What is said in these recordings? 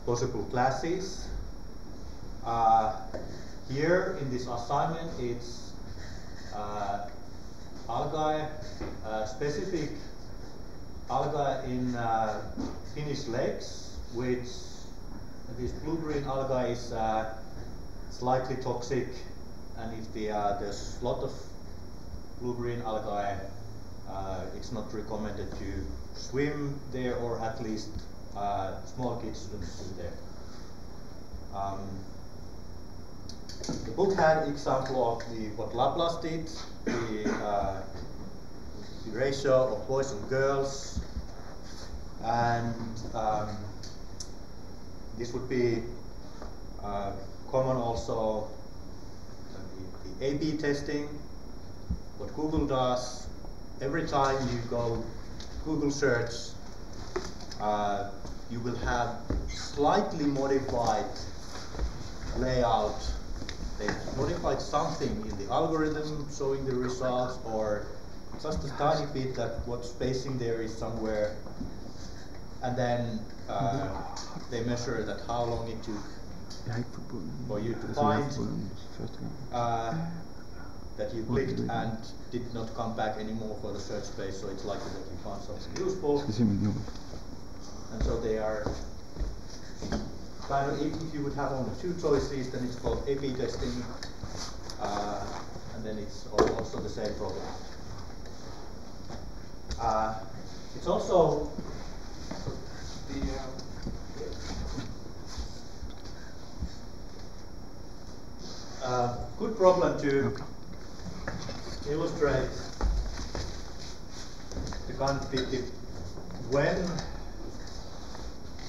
possible classes. Here in this assignment, it's algae, specific algae in Finnish lakes, which this blue-green algae is slightly toxic, and if there's a lot of blue-green algae, it's not recommended to swim there, or at least small kids shouldn't swim there. The book had example of what Laplace did, the ratio of boys and girls, and this would be common also the A/B testing. What Google does, every time you go Google search, you will have slightly modified layout. They've modified something in the algorithm showing the results, or just a tiny bit that what spacing there is somewhere, and then they measure that how long it took for you to find that you clicked and did not come back anymore for the search space, so it's likely that you found something useful. And so they are kind of, if you would have only two choices, then it's called A/B testing, and then it's also the same problem. It's also the good problem to illustrate the kind of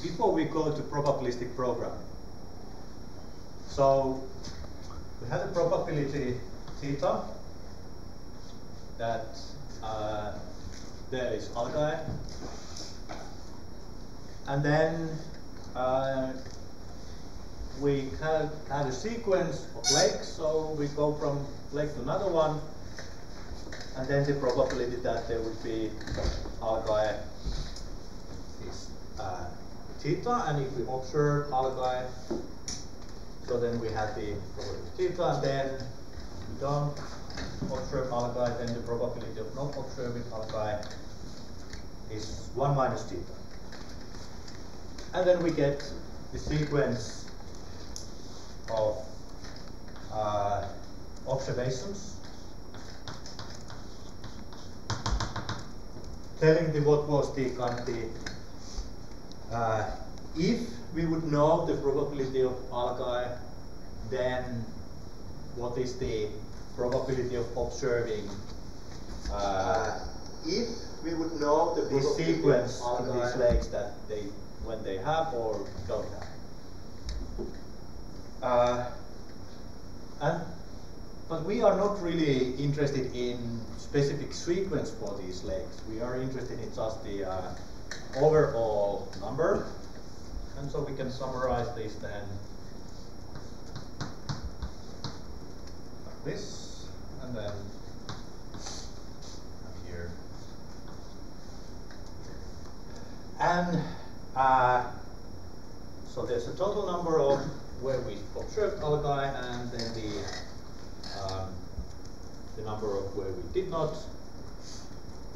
before we go to probabilistic programming. So we have the probability theta that there is algae, and then we have a sequence of lakes, so we go from lake to another one, and then the probability that there would be algae is theta, and if we observe algae, so then we have the probability theta, and then if we don't observe algae, then the probability of not observing algae is 1 minus theta. And then we get the sequence of observations telling what was the kind of if we would know the probability of algae, then what is the probability of observing if we would know the sequence in these lakes that when they have or don't have. But we are not really interested in specific sequence for these lakes. We are interested in just the overall number. And so we can summarize this then like this, and then here. And so there's a total number of where we observed algae, and then the number of where we did not,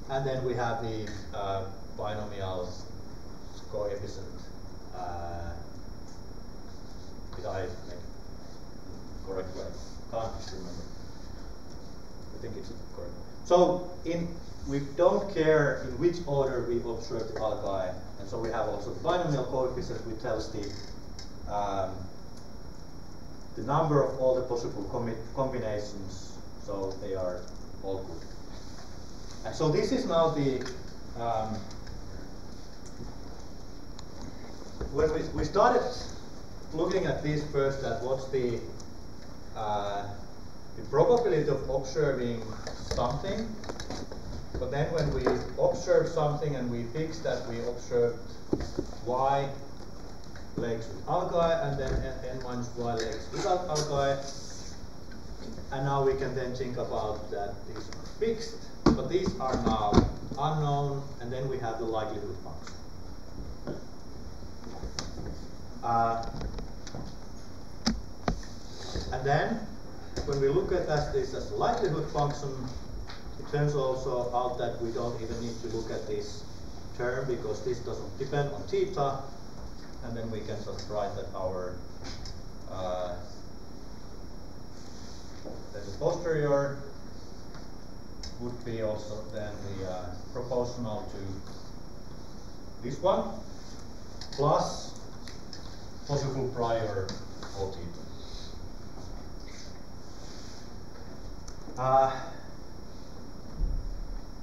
and then we have the binomial coefficient. Did I make it correct way? Can't remember. I think it's correct. So we don't care in which order we observe the algae, and so we have also the binomial coefficient, which tells the number of all the possible combinations, so they are all good. And so this is now the when we started looking at this first, at what's the probability of observing something, but then when we observed something and we fixed that we observed y lakes with algae and then n minus y lakes without algae, and now we can then think about that these are fixed, but these are now unknown, and then we have the likelihood function. And then, when we look at this as a likelihood function, it turns also out that we don't even need to look at this term because this doesn't depend on theta, and then we can just write that our then the posterior would be also then the proportional to this one plus possible prior O theta.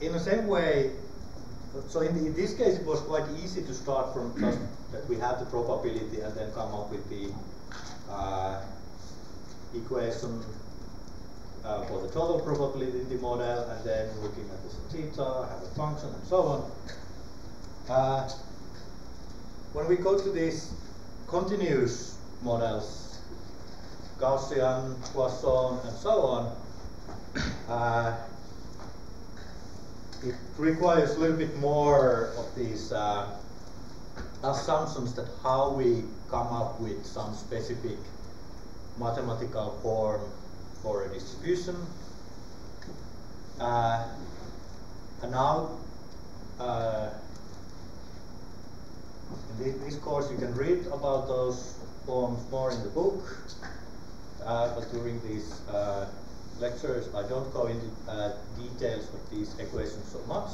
In the same way, so in this case it was quite easy to start from just that we have the probability and then come up with the equation for the total probability model, and then looking at this theta, have a function and so on. When we go to these continuous models, Gaussian, Poisson and so on, it requires a little bit more of these assumptions that how we come up with some specific mathematical form for a distribution. And now, in this course you can read about those forms more in the book, but during these lectures I don't go into details of these equations so much.